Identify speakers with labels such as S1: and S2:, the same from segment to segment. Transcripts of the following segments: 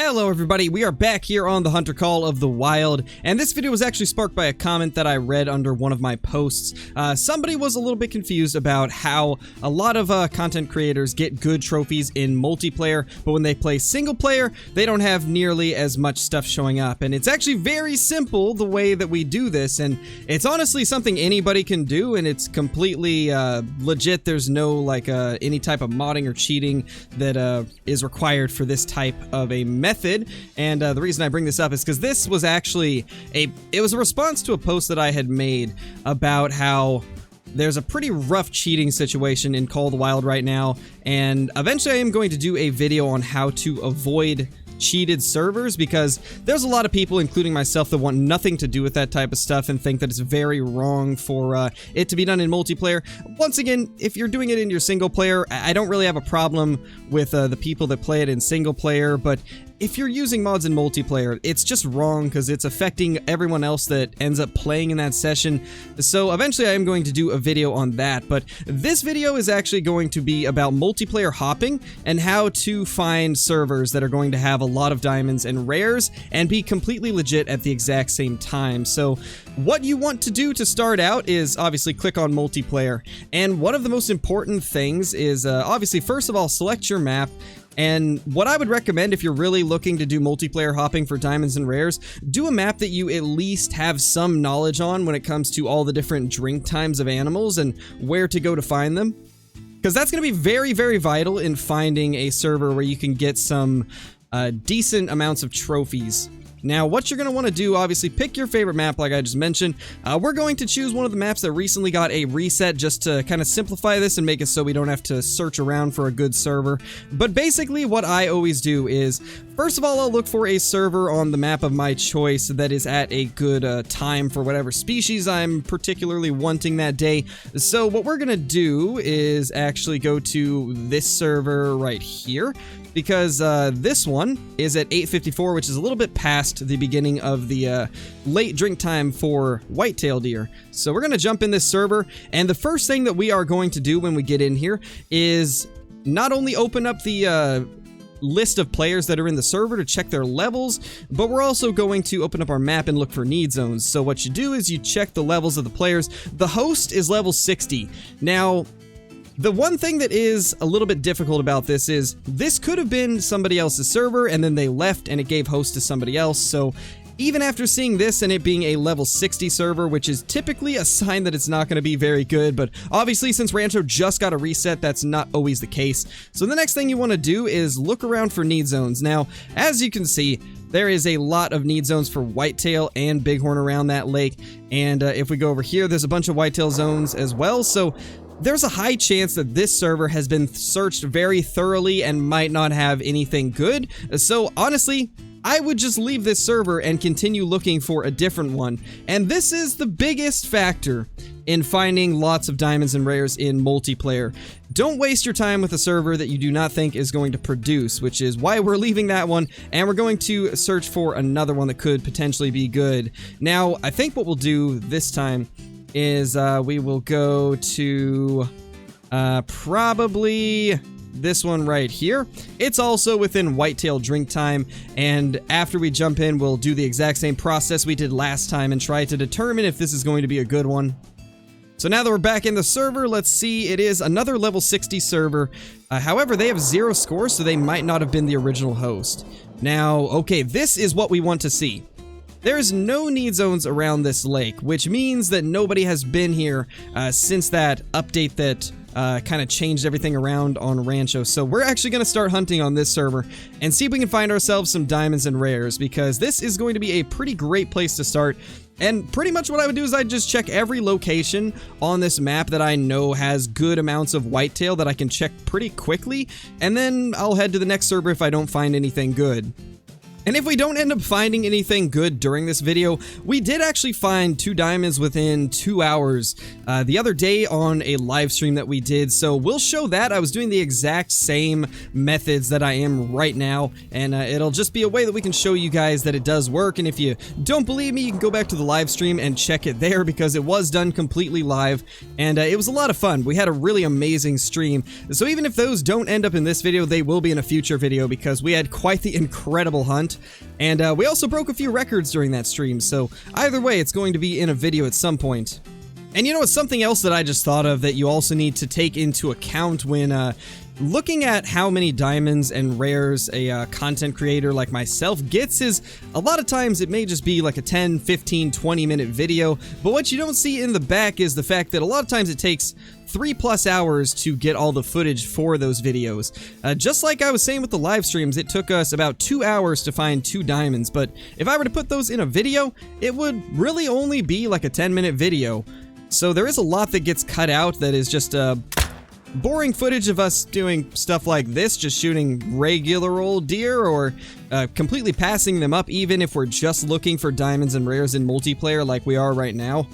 S1: Hello everybody, we are back here on the Hunter Call of the Wild, and this video was actually sparked by a comment that I read under one of my posts. Somebody was a little bit confused about how a lot of content creators get good trophies in multiplayer, but when they play single player, they don't have nearly as much stuff showing up. And it's actually very simple the way that we do this, and it's honestly something anybody can do, and it's completely legit. There's no like any type of modding or cheating that is required for this type of a method. And the reason I bring this up is because this was actually it was a response to a post that I had made about how there's a pretty rough cheating situation in Call of the Wild right now, and eventually I am going to do a video on how to avoid cheated servers, because there's a lot of people, including myself, that want nothing to do with that type of stuff and think that it's very wrong for it to be done in multiplayer. Once again, if you're doing it in your single player, I don't really have a problem with the people that play it in single player, but if you're using mods in multiplayer, it's just wrong because it's affecting everyone else that ends up playing in that session. So eventually I am going to do a video on that, but this video is actually going to be about multiplayer hopping and how to find servers that are going to have a lot of diamonds and rares and be completely legit at the exact same time. So what you want to do to start out is obviously click on multiplayer, and one of the most important things is obviously first of all select your map. And what I would recommend if you're really looking to do multiplayer hopping for diamonds and rares, do a map that you at least have some knowledge on when it comes to all the different drink times of animals and where to go to find them. Because that's going to be very, very vital in finding a server where you can get some decent amounts of trophies. Now, what you're going to want to do, obviously, pick your favorite map like I just mentioned. We're going to choose one of the maps that recently got a reset just to kind of simplify this and make it so we don't have to search around for a good server. But basically, what I always do is, first of all, I'll look for a server on the map of my choice that is at a good time for whatever species I'm particularly wanting that day. So what we're going to do is actually go to this server right here, because this one is at 8:54, which is a little bit past the beginning of the late drink time for whitetail deer. So we're going to jump in this server, and the first thing that we are going to do when we get in here is not only open up the list of players that are in the server to check their levels, but we're also going to open up our map and look for need zones. So what you do is you check the levels of the players. The host is level 60. Now, the one thing that is a little bit difficult about this is this could have been somebody else's server and then they left and it gave host to somebody else. So even after seeing this and it being a level 60 server, which is typically a sign that it's not going to be very good, but obviously since Rancho just got a reset, that's not always the case. So the next thing you want to do is look around for need zones. Now, as you can see, there is a lot of need zones for whitetail and bighorn around that lake, and if we go over here, there's a bunch of whitetail zones as well. So there's a high chance that this server has been searched very thoroughly and might not have anything good. So honestly, I would just leave this server and continue looking for a different one. And this is the biggest factor in finding lots of diamonds and rares in multiplayer. Don't waste your time with a server that you do not think is going to produce, which is why we're leaving that one, and we're going to search for another one that could potentially be good. Now, I think what we'll do this time is we will go to probably this one right here. It's also within whitetail drink time, and after we jump in, we'll do the exact same process we did last time and try to determine if this is going to be a good one. So now that we're back in the server, let's see, it is another level 60 server. However, they have 0 scores, so they might not have been the original host. Now, okay, this is what we want to see. There's no need zones around this lake, which means that nobody has been here since that update that kind of changed everything around on Rancho. So we're actually going to start hunting on this server and see if we can find ourselves some diamonds and rares, because this is going to be a pretty great place to start. And pretty much what I would do is I'd just check every location on this map that I know has good amounts of whitetail that I can check pretty quickly, and then I'll head to the next server if I don't find anything good. And if we don't end up finding anything good during this video, we did actually find 2 diamonds within 2 hours the other day on a live stream that we did, so we'll show that. I was doing the exact same methods that I am right now, and it'll just be a way that we can show you guys that it does work. And if you don't believe me, you can go back to the live stream and check it there, because it was done completely live, and it was a lot of fun. We had a really amazing stream, so even if those don't end up in this video, they will be in a future video, because we had quite the incredible hunt. And we also broke a few records during that stream, so either way, it's going to be in a video at some point. And you know, it's something else that I just thought of that you also need to take into account when looking at how many diamonds and rares a content creator like myself gets is a lot of times it may just be like a 10, 15, 20 minute video, but what you don't see in the back is the fact that a lot of times it takes 3+ hours to get all the footage for those videos. Just like I was saying with the live streams, it took us about 2 hours to find 2 diamonds, but if I were to put those in a video, it would really only be like a 10-minute video. So there is a lot that gets cut out that is just boring footage of us doing stuff like this, just shooting regular old deer, or completely passing them up, even if we're just looking for diamonds and rares in multiplayer like we are right now.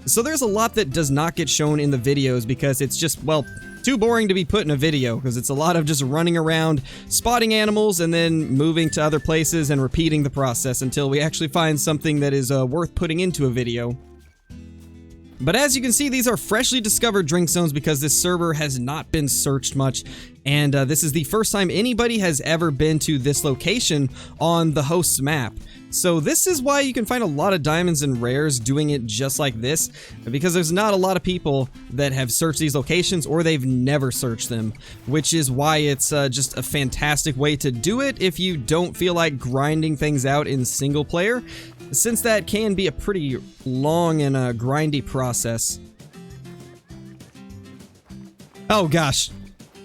S1: So there's a lot that does not get shown in the videos because it's just, well, too boring to be put in a video, because it's a lot of just running around, spotting animals, and then moving to other places and repeating the process until we actually find something that is worth putting into a video. But as you can see, these are freshly discovered drink zones because this server has not been searched much, and this is the first time anybody has ever been to this location on the host's map. So this is why you can find a lot of diamonds and rares doing it just like this, because there's not a lot of people that have searched these locations, or they've never searched them, which is why it's just a fantastic way to do it if you don't feel like grinding things out in single player, since that can be a pretty long and grindy process. Oh gosh.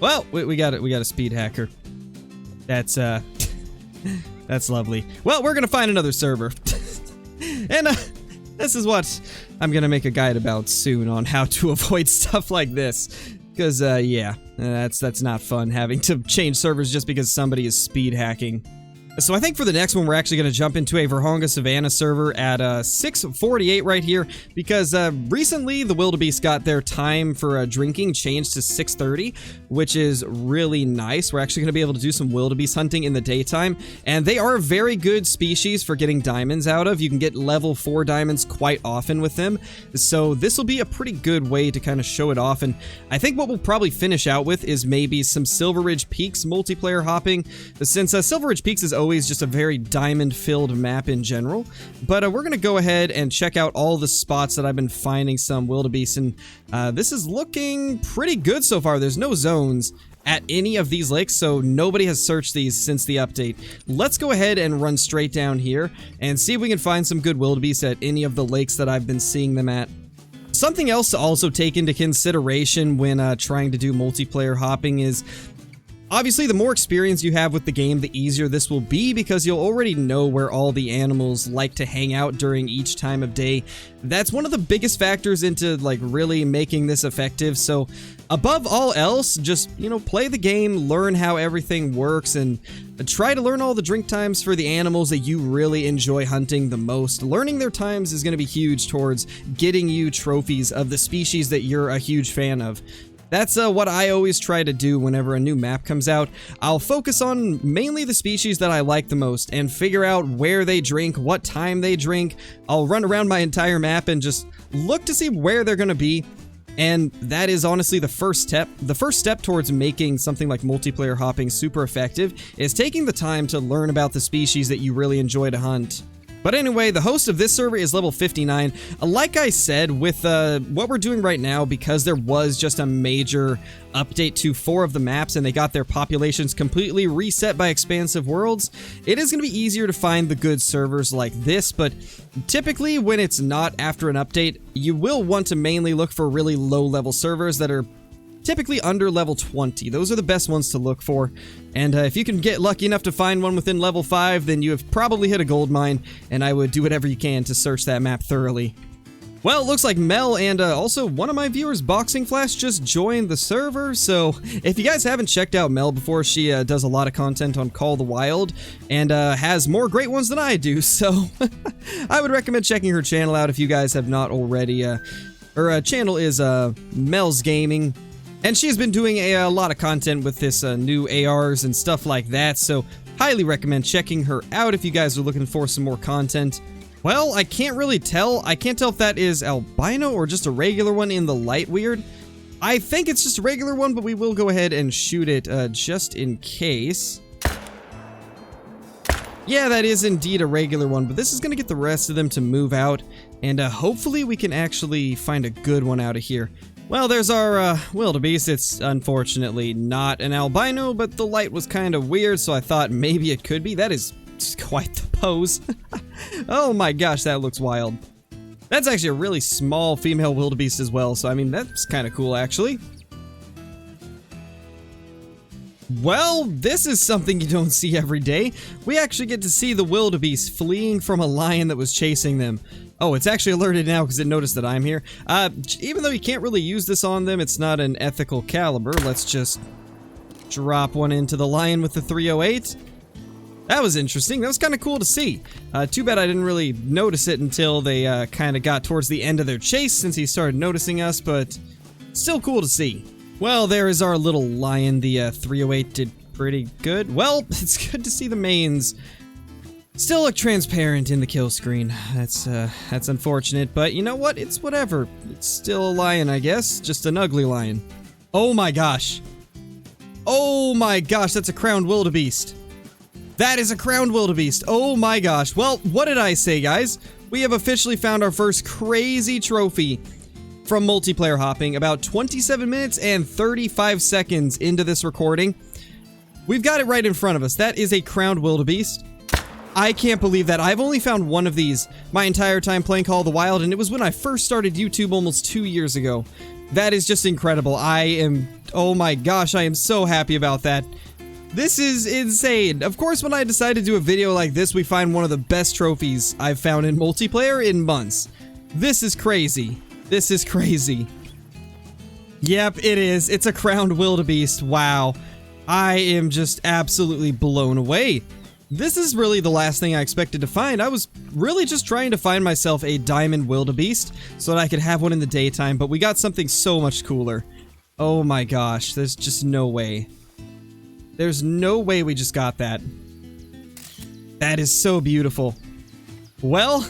S1: Well, we got a speed hacker. That's that's lovely. Well, we're gonna find another server. And this is what I'm gonna make a guide about soon on how to avoid stuff like this. Because yeah, that's not fun, having to change servers just because somebody is speed hacking. So I think for the next one, we're actually going to jump into a Virhonga Savannah server at 6:48 right here, because recently the Wildebeest got their time for drinking changed to 6:30, which is really nice. We're actually going to be able to do some wildebeest hunting in the daytime, and they are a very good species for getting diamonds out of. You can get level 4 diamonds quite often with them, so this will be a pretty good way to kind of show it off. And I think what we'll probably finish out with is maybe some Silver Ridge Peaks multiplayer hopping, since Silver Ridge Peaks is always just a very diamond-filled map in general. But we're going to go ahead and check out all the spots that I've been finding some wildebeest, and this is looking pretty good so far. There's no zones at any of these lakes, so nobody has searched these since the update. Let's go ahead and run straight down here and see if we can find some good wildebeest at any of the lakes that I've been seeing them at. Something else to also take into consideration when trying to do multiplayer hopping is, obviously, the more experience you have with the game, the easier this will be, because you'll already know where all the animals like to hang out during each time of day. That's one of the biggest factors into, like, really making this effective. So above all else, just, you know, play the game, learn how everything works, and try to learn all the drink times for the animals that you really enjoy hunting the most. Learning their times is going to be huge towards getting you trophies of the species that you're a huge fan of. That's what I always try to do whenever a new map comes out. I'll focus on mainly the species that I like the most and figure out where they drink, what time they drink. I'll run around my entire map and just look to see where they're going to be. And that is honestly the first step. The first step towards making something like multiplayer hopping super effective is taking the time to learn about the species that you really enjoy to hunt. But anyway, the host of this server is level 59. Like I said, with what we're doing right now, because there was just a major update to 4 of the maps and they got their populations completely reset by Expansive Worlds, it is going to be easier to find the good servers like this. But typically, when it's not after an update, you will want to mainly look for really low-level servers that are typically under level 20. Those are the best ones to look for. And if you can get lucky enough to find one within level 5, then you have probably hit a gold mine, and I would do whatever you can to search that map thoroughly. Well, it looks like Mel and also one of my viewers, Boxing Flash, just joined the server. So if you guys haven't checked out Mel before, she does a lot of content on Call the Wild and has more great ones than I do. So I would recommend checking her channel out if you guys have not already. Her channel is Mel's Gaming, and she's been doing a lot of content with this new ARs and stuff like that. So highly recommend checking her out if you guys are looking for some more content. Well, I can't really tell. I can't tell if that is albino or just a regular one in the light weird. I think it's just a regular one, but we will go ahead and shoot it just in case. Yeah, that is indeed a regular one, but this is going to get the rest of them to move out, and hopefully we can actually find a good one out of here. Well, there's our wildebeest. It's unfortunately not an albino, but the light was kind of weird, so I thought maybe it could be. That is quite the pose. Oh my gosh, that looks wild. That's actually a really small female wildebeest as well, so I mean, that's kind of cool actually. Well, this is something you don't see every day. We actually get to see the wildebeest fleeing from a lion that was chasing them. Oh, it's actually alerted now because it noticed that I'm here. Even though you can't really use this on them, it's not an ethical caliber. Let's just drop one into the lion with the 308. That was interesting. That was kind of cool to see. Too bad I didn't really notice it until they kind of got towards the end of their chase since he started noticing us, but still cool to see. Well, there is our little lion. The 308 did pretty good. Well, it's good to see the mains still look transparent in the kill screen. That's unfortunate, but you know what? It's whatever. It's still a lion, I guess. Just an ugly lion. Oh my gosh. Oh my gosh, that's a crowned wildebeest. That is a crowned wildebeest. Oh my gosh. Well, what did I say, guys? We have officially found our first crazy trophy from multiplayer hopping about 27 minutes and 35 seconds into this recording. We've got it right in front of us. That is a crowned wildebeest. I can't believe that. I've only found one of these my entire time playing Call of the Wild, and it was when I first started YouTube almost 2 years ago. That is just incredible. Oh my gosh, I am so happy about that. This is insane. Of course, when I decided to do a video like this, we find one of the best trophies I've found in multiplayer in months. This is crazy. This is crazy. Yep, it is. It's a crowned wildebeest. Wow. I am just absolutely blown away. This is really the last thing I expected to find. I was really just trying to find myself a diamond wildebeest so that I could have one in the daytime, but we got something so much cooler. Oh my gosh, there's just no way. There's no way we just got that. That is so beautiful. Well,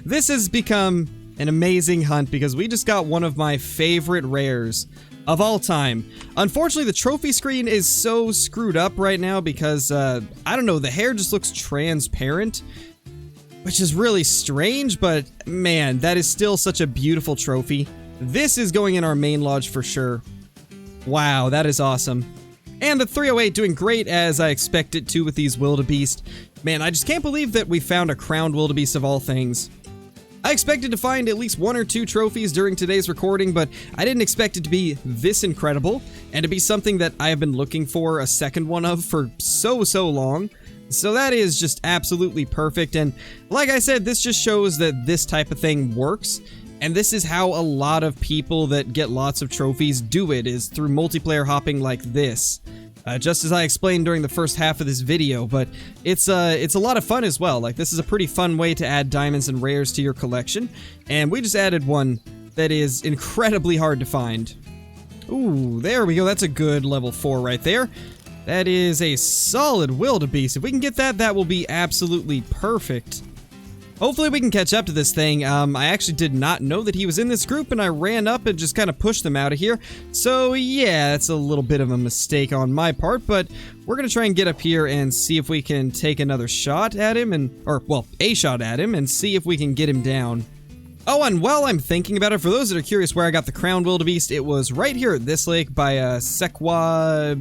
S1: this has become an amazing hunt because we just got one of my favorite rares of all time. Unfortunately, the trophy screen is so screwed up right now because, I don't know, the hair just looks transparent, which is really strange, but man, that is still such a beautiful trophy. This is going in our main lodge for sure. Wow, that is awesome. And the 308 doing great as I expect it to with these wildebeest. Man, I just can't believe that we found a crowned wildebeest of all things. I expected to find at least 1 or 2 trophies during today's recording, but I didn't expect it to be this incredible, and to be something that I have been looking for a second one of for so long. So that is just absolutely perfect, and like I said, this just shows that this type of thing works, and this is how a lot of people that get lots of trophies do it, is through multiplayer hopping like this. Just as I explained during the first half of this video, but it's a lot of fun as well. Like, this is a pretty fun way to add diamonds and rares to your collection, and we just added one that is incredibly hard to find. Ooh, there we go. That's a good level 4 right there. That is a solid wildebeest. If we can get that, that will be absolutely perfect. Hopefully we can catch up to this thing. I actually did not know that he was in this group, and I ran up and just kind of pushed them out of here. So yeah, that's a little bit of a mistake on my part, but we're going to try and get up here and see if we can take another shot at him, well, a shot at him, and see if we can get him down. Oh, and while I'm thinking about it, for those that are curious where I got the crowned wildebeest, it was right here at this lake by Sequa.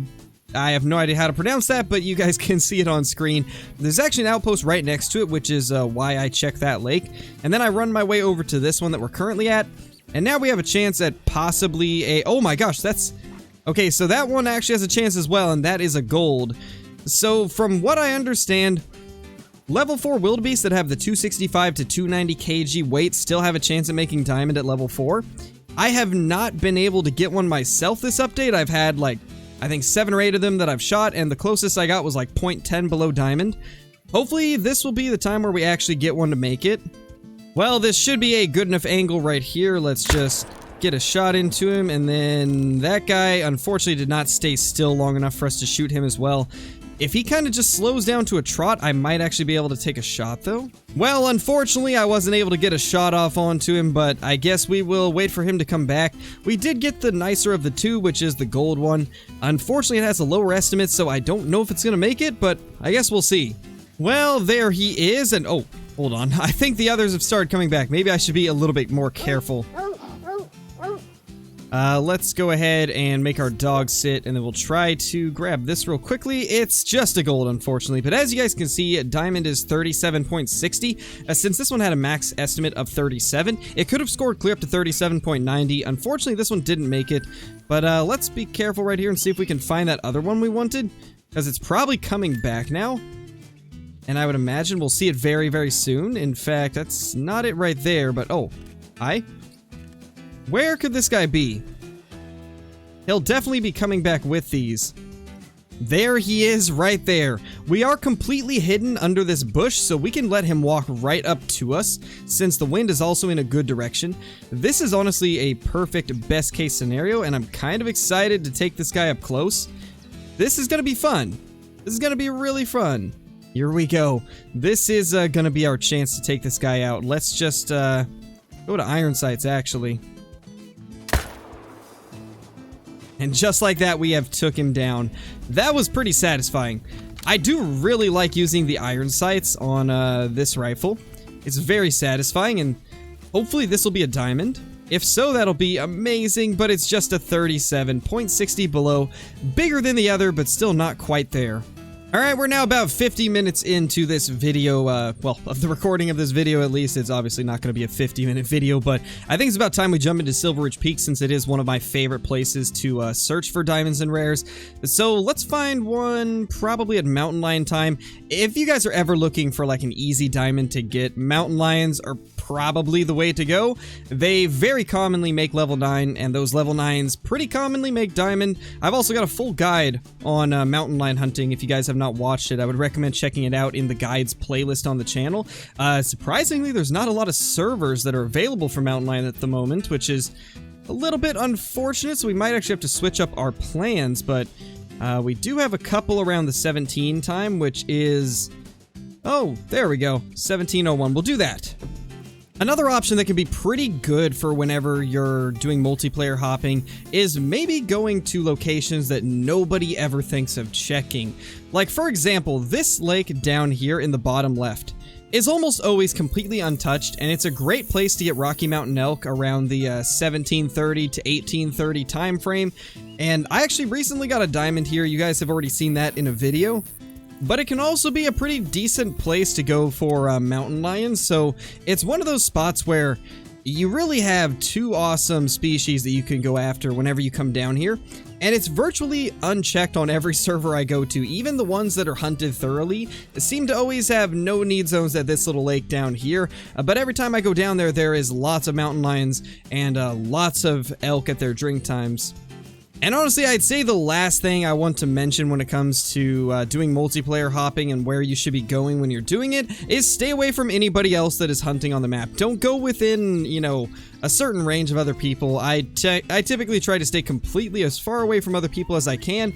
S1: I have no idea how to pronounce that, but you guys can see it on screen. There's actually an outpost right next to it, which is why I check that lake. And then I run my way over to this one that we're currently at. And now we have a chance at possibly a... Oh my gosh, that's... Okay, so that one actually has a chance as well, and that is a gold. So from what I understand, Level 4 wildebeests that have the 265 to 290 kg weight still have a chance at making diamond at level 4. I have not been able to get one myself this update. I've had like, I think 7 or 8 of them that I've shot, and the closest I got was like 0.10 below diamond. Hopefully this will be the time where we actually get one to make it. Well, this should be a good enough angle right here. Let's just get a shot into him, and then that guy unfortunately did not stay still long enough for us to shoot him as well. If he kind of just slows down to a trot, I might actually be able to take a shot though. Well, unfortunately, I wasn't able to get a shot off onto him, but I guess we will wait for him to come back. We did get the nicer of the two, which is the gold one. Unfortunately, it has a lower estimate, so I don't know if it's going to make it, but I guess we'll see. Well, there he is, and oh, hold on. I think the others have started coming back. Maybe I should be a little bit more careful. Let's go ahead and make our dog sit, and then we'll try to grab this real quickly. It's just a gold, unfortunately, but as you guys can see, diamond is 37.60. Since this one had a max estimate of 37, it could have scored clear up to 37.90. Unfortunately, this one didn't make it, but let's be careful right here and see if we can find that other one we wanted, because it's probably coming back now, and I would imagine we'll see it very, very soon. In fact, that's not it right there, but oh, hi. Where could this guy be? He'll definitely be coming back with these. There he is right there. We are completely hidden under this bush, so we can let him walk right up to us, since the wind is also in a good direction. This is honestly a perfect best case scenario, and I'm kind of excited to take this guy up close. This is going to be fun. This is going to be really fun. Here we go. This is going to be our chance to take this guy out. Let's just go to iron sights, actually. And just like that, we have took him down. That was pretty satisfying. I do really like using the iron sights on this rifle. It's very satisfying, and hopefully this will be a diamond. If so, that'll be amazing, but it's just a 37.60 below. Bigger than the other, but still not quite there. Alright, we're now about 50 minutes into this video, well, of the recording of this video at least. It's obviously not going to be a 50-minute video, but I think it's about time we jump into Silver Ridge Peak, since it is one of my favorite places to search for diamonds and rares. So let's find one probably at Mountain Lion time. If you guys are ever looking for like an easy diamond to get, Mountain Lions are probably the way to go. They very commonly make level 9, and those level 9s pretty commonly make diamond. I've also got a full guide on mountain lion hunting. If you guys have not watched it, I would recommend checking it out in the guides playlist on the channel. Surprisingly, there's not a lot of servers that are available for mountain lion at the moment, which is a little bit unfortunate, so we might actually have to switch up our plans, but we do have a couple around the 17 time, which is... oh, there we go, 1701. We'll do that. Another option that can be pretty good for whenever you're doing multiplayer hopping is maybe going to locations that nobody ever thinks of checking. Like, for example, this lake down here in the bottom left is almost always completely untouched, and it's a great place to get Rocky Mountain elk around the 1730 to 1830 time frame. And I actually recently got a diamond here. You guys have already seen that in a video. But it can also be a pretty decent place to go for mountain lions, so it's one of those spots where you really have two awesome species that you can go after whenever you come down here, and it's virtually unchecked on every server I go to. Even the ones that are hunted thoroughly seem to always have no need zones at this little lake down here, but every time I go down there, there is lots of mountain lions and lots of elk at their drink times. And honestly, I'd say the last thing I want to mention when it comes to doing multiplayer hopping and where you should be going when you're doing it is stay away from anybody else that is hunting on the map. Don't go within, you know, a certain range of other people. I typically try to stay completely as far away from other people as I can,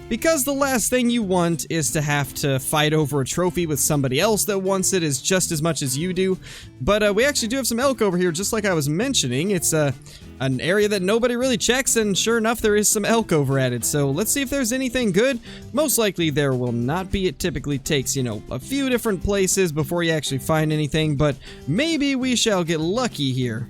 S1: because the last thing you want is to have to fight over a trophy with somebody else that wants it just as much as you do. But we actually do have some elk over here, just like I was mentioning. It's an area that nobody really checks, and sure enough, there is some elk over at it. So let's see if there's anything good. Most likely there will not be. It typically takes, you know, a few different places before you actually find anything, but maybe we shall get lucky here.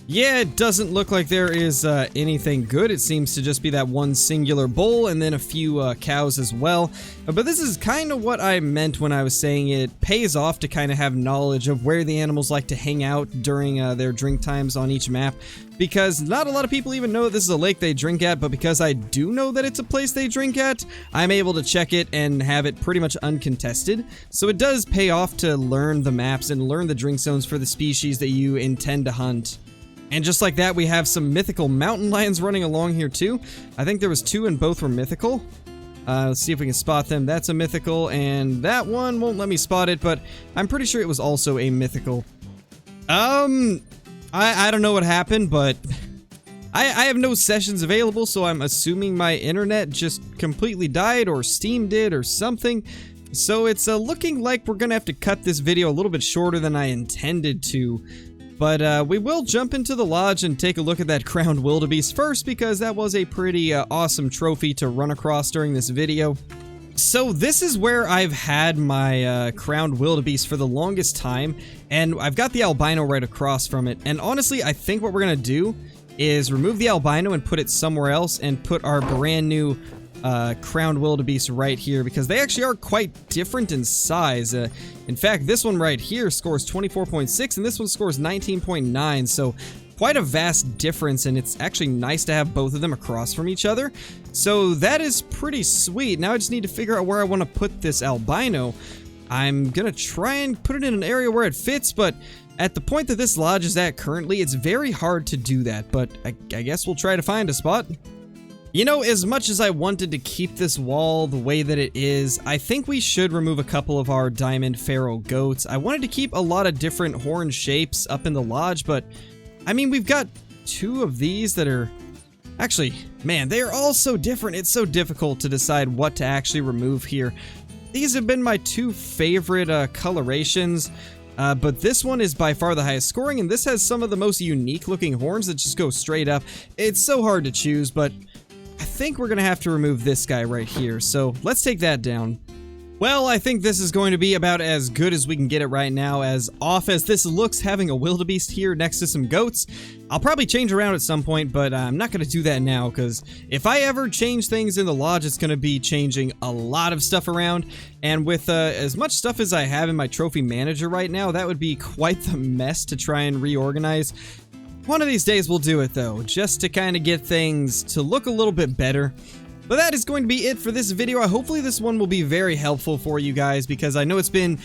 S1: Yeah, it doesn't look like there is anything good. It seems to just be that one singular bull and then a few cows as well. But this is kind of what I meant when I was saying it pays off to kind of have knowledge of where the animals like to hang out during their drink times on each map. Because not a lot of people even know that this is a lake they drink at, but because I do know that it's a place they drink at, I'm able to check it and have it pretty much uncontested. So it does pay off to learn the maps and learn the drink zones for the species that you intend to hunt. And just like that, we have some mythical mountain lions running along here too. I think there was 2 and both were mythical. Let's see if we can spot them. That's a mythical, and that one won't let me spot it, but I'm pretty sure it was also a mythical. I don't know what happened, but I have no sessions available, so I'm assuming my internet just completely died, or Steam did, or something. So it's looking like we're gonna have to cut this video a little bit shorter than I intended to. But we will jump into the lodge and take a look at that Crowned Wildebeest first, because that was a pretty awesome trophy to run across during this video. So this is where I've had my Crowned Wildebeest for the longest time, and I've got the albino right across from it. And honestly, I think what we're gonna do is remove the albino and put it somewhere else and put our brand new Crowned Wildebeest right here, because they actually are quite different in size. In fact, this one right here scores 24.6 and this one scores 19.9, so quite a vast difference, and it's actually nice to have both of them across from each other. So that is pretty sweet. Now I just need to figure out where I want to put this albino. I'm gonna try and put it in an area where it fits, but at the point that this lodge is at currently, it's very hard to do that, but I guess we'll try to find a spot. You know, as much as I wanted to keep this wall the way that it is, I think we should remove a couple of our diamond pharaoh goats. I wanted to keep a lot of different horn shapes up in the lodge, but I mean, we've got 2 of these that are actually, man, they are all so different. It's so difficult to decide what to actually remove here. These have been my 2 favorite colorations, but this one is by far the highest scoring, and this has some of the most unique looking horns that just go straight up. It's so hard to choose, but I think we're gonna have to remove this guy right here, so let's take that down. Well, I think this is going to be about as good as we can get it right now, as off as this looks having a wildebeest here next to some goats. I'll probably change around at some point, but I'm not going to do that now, because if I ever change things in the lodge, it's going to be changing a lot of stuff around, and with as much stuff as I have in my trophy manager right now, that would be quite the mess to try and reorganize. One of these days we'll do it though, just to kind of get things to look a little bit better. But that is going to be it for this video. Hopefully this one will be very helpful for you guys, because I know it's been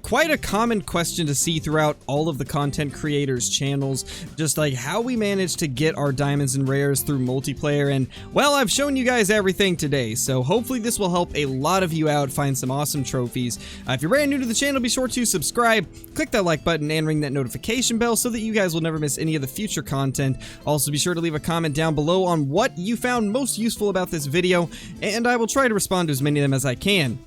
S1: quite a common question to see throughout all of the content creators' channels, just like how we manage to get our diamonds and rares through multiplayer, and well, I've shown you guys everything today, so hopefully this will help a lot of you out find some awesome trophies. If you're brand new to the channel, be sure to subscribe, click that like button, and ring that notification bell so that you guys will never miss any of the future content. Also, be sure to leave a comment down below on what you found most useful about this video, and I will try to respond to as many of them as I can.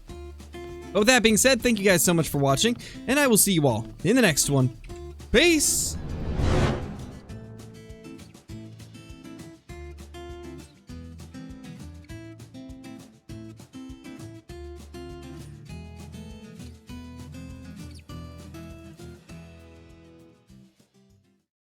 S1: But with that being said, thank you guys so much for watching, and I will see you all in the next one. Peace!